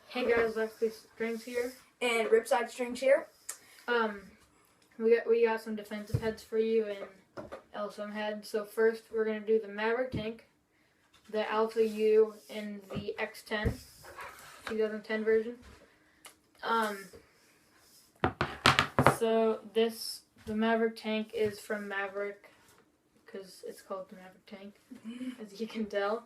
Hey guys, Lexley Strings here. And Ripside Strings here. We got some defensive heads for you and LSM heads. So first we're gonna do the Maverick tank, the Alpha U, and the X10, 2010 version. So the Maverick tank is from Maverick, because it's called the Maverick tank, as you can tell.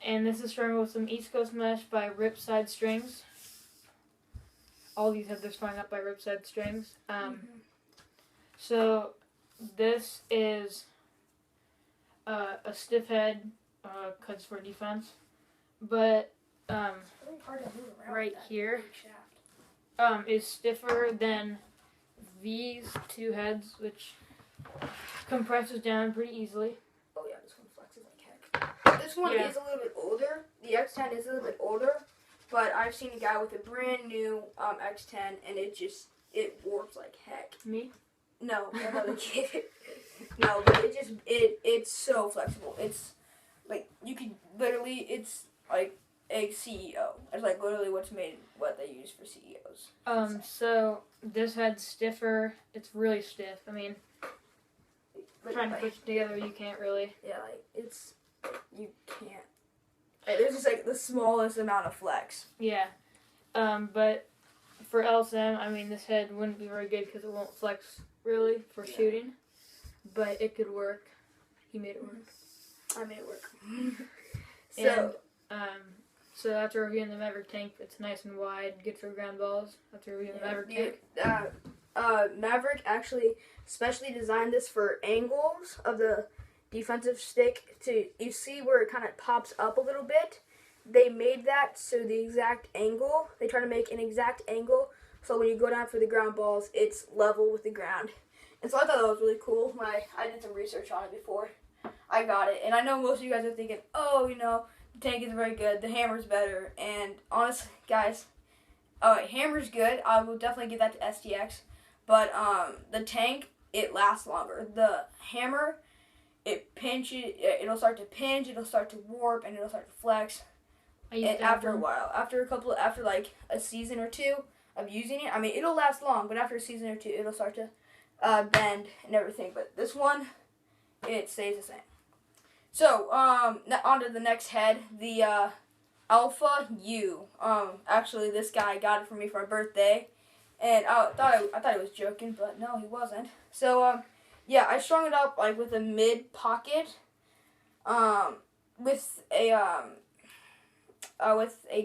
And this is strung with some East Coast mesh by Ripside Strings. All these have their strung up by Ripside Strings. So this is a stiff head, cuts for defense, but right here is stiffer than these two heads, which compresses down pretty easily. Oh yeah, this one flexes like heck. This one Yeah. is a little bit older. The X10 is a little bit older, but I've seen a guy with a brand new X10 and it warps like heck. Me? No, another kid. No, but it's so flexible. It's like you could literally, it's like a CEO. It's like literally what they use for CEOs. So this head's stiffer. It's really stiff. I mean, trying to push it together, you can't really. Yeah, like you can't. Like, there's just like the smallest amount of flex. Yeah. But for LSM, I mean, this head wouldn't be very good because it won't flex really for shooting. But it could work. He made it work. I made it work. So after reviewing the Maverick tank, it's nice and wide, good for ground balls. After reviewing the Maverick tank. Maverick actually specially designed this for angles of the defensive stick. You see where it kind of pops up a little bit? They made that so the exact angle, they try to make an exact angle, so when you go down for the ground balls, it's level with the ground. And so I thought that was really cool. When I did some research on it before I got it. And I know most of you guys are thinking, oh, the tank is very good, the hammer's better. And honestly, guys, hammer's good. I will definitely give that to STX. But the tank, it lasts longer. The hammer, it'll start to pinch, it'll start to warp, and it'll start to flex. And after a while, after like a season or two of using it, I mean, it'll last long, but after a season or two, it'll start to bend and everything. But this one, it stays the same. So, on to the next head, the Alpha U. Actually, this guy got it for me for my birthday, and I thought he was joking, but no, he wasn't. So, yeah, I strung it up like with a mid pocket, with a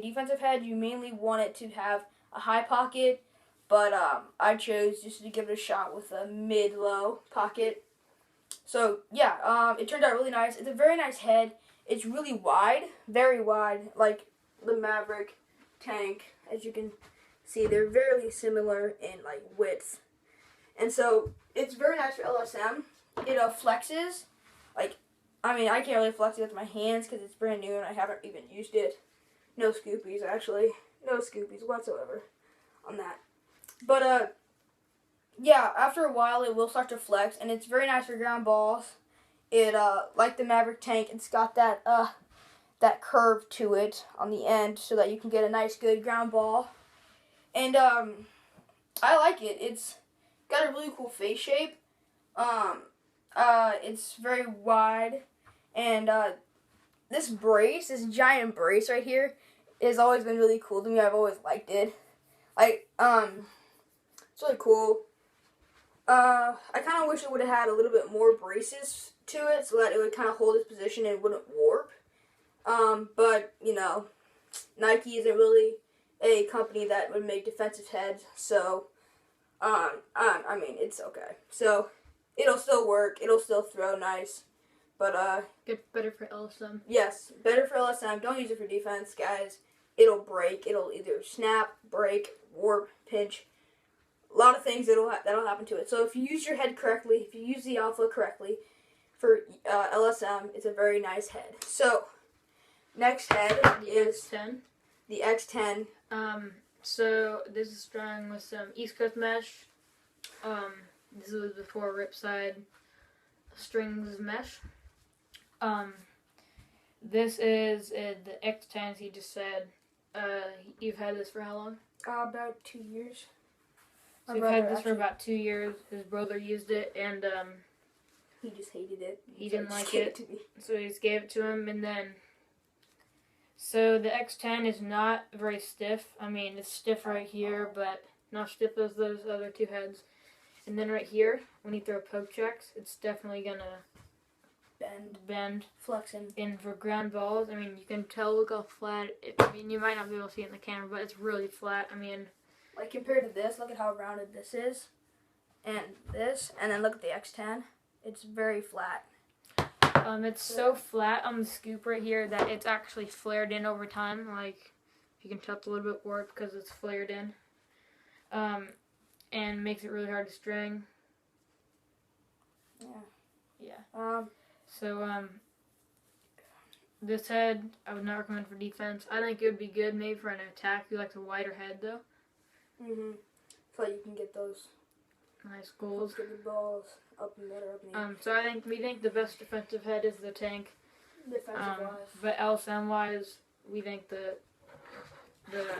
defensive head. You mainly want it to have a high pocket, but I chose just to give it a shot with a mid-low pocket. So, yeah, it turned out really nice. It's a very nice head. It's really wide, very wide, like the Maverick tank. As you can see, they're very similar in, like, width. And so, it's very nice for LSM. It flexes. Like, I mean, I can't really flex it with my hands because it's brand new and I haven't even used it. No scoopies, actually. No scoopies whatsoever on that. But, yeah, after a while it will start to flex, and it's very nice for ground balls. It, like the Maverick tank, it's got that curve to it on the end so that you can get a nice, good ground ball. And, I like it. It's got a really cool face shape. It's very wide, and, this giant brace right here has always been really cool to me. I've always liked it. It's really cool. I kind of wish it would have had a little bit more braces to it so that it would kind of hold its position and wouldn't warp. But, Nike isn't really a company that would make defensive heads, so, I mean, it's okay. So, it'll still work, it'll still throw nice, but, better for LSM. Yes, better for LSM. Don't use it for defense, guys. It'll break. It'll either snap, break, warp, pinch. A lot of things that'll happen to it. So if you use your head correctly, if you use the Alpha correctly for LSM, it's a very nice head. So next head is X10. The X10. So this is strung with some East Coast mesh. This was before Ripside Strings mesh. This is the X10, as he just said. You've had this for how long? About 2 years. So you've had this for about 2 years. His brother used it, and he just hated it. He didn't like it, so he just gave it to him, and then. So the X10 is not very stiff. I mean, it's stiff right here, but not stiff as those other two heads. And then right here, when you throw poke checks, it's definitely gonna bend, flexing. And for ground balls, I mean, you can tell. Look how flat. I mean, you might not be able to see it in the camera, but it's really flat. I mean, like compared to this, look at how rounded this is, and this, and then look at the X10. It's very flat. It's so flat on the scoop right here that it's actually flared in over time. Like, you can tell it's a little bit warped because it's flared in. And makes it really hard to string. Yeah. So, this head, I would not recommend for defense. I think it would be good maybe for an attack. You like the wider head, though. So you can get those nice goals. Get the balls up and better up and So we think the best defensive head is the tank. Defensive wise. But LSM wise, we think the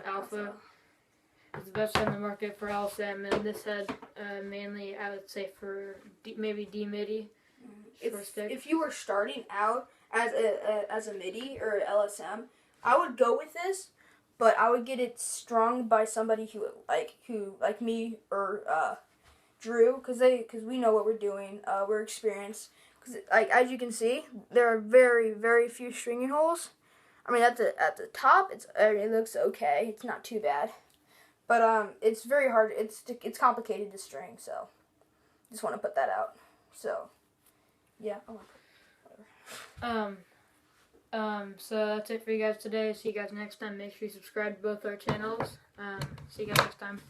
Alpha is the best head in the market for LSM, and this head mainly I would say for maybe D MIDI. If you were starting out as a MIDI or LSM, I would go with this, but I would get it strung by somebody who like me or Drew, because we know what we're doing. We're experienced. Because as you can see, there are very, very few stringing holes. I mean, at the top, it looks okay. It's not too bad, but it's very hard. It's complicated to string. So, just want to put that out. So, yeah. So that's it for you guys today. See you guys next time. Make sure you subscribe to both our channels. See you guys next time.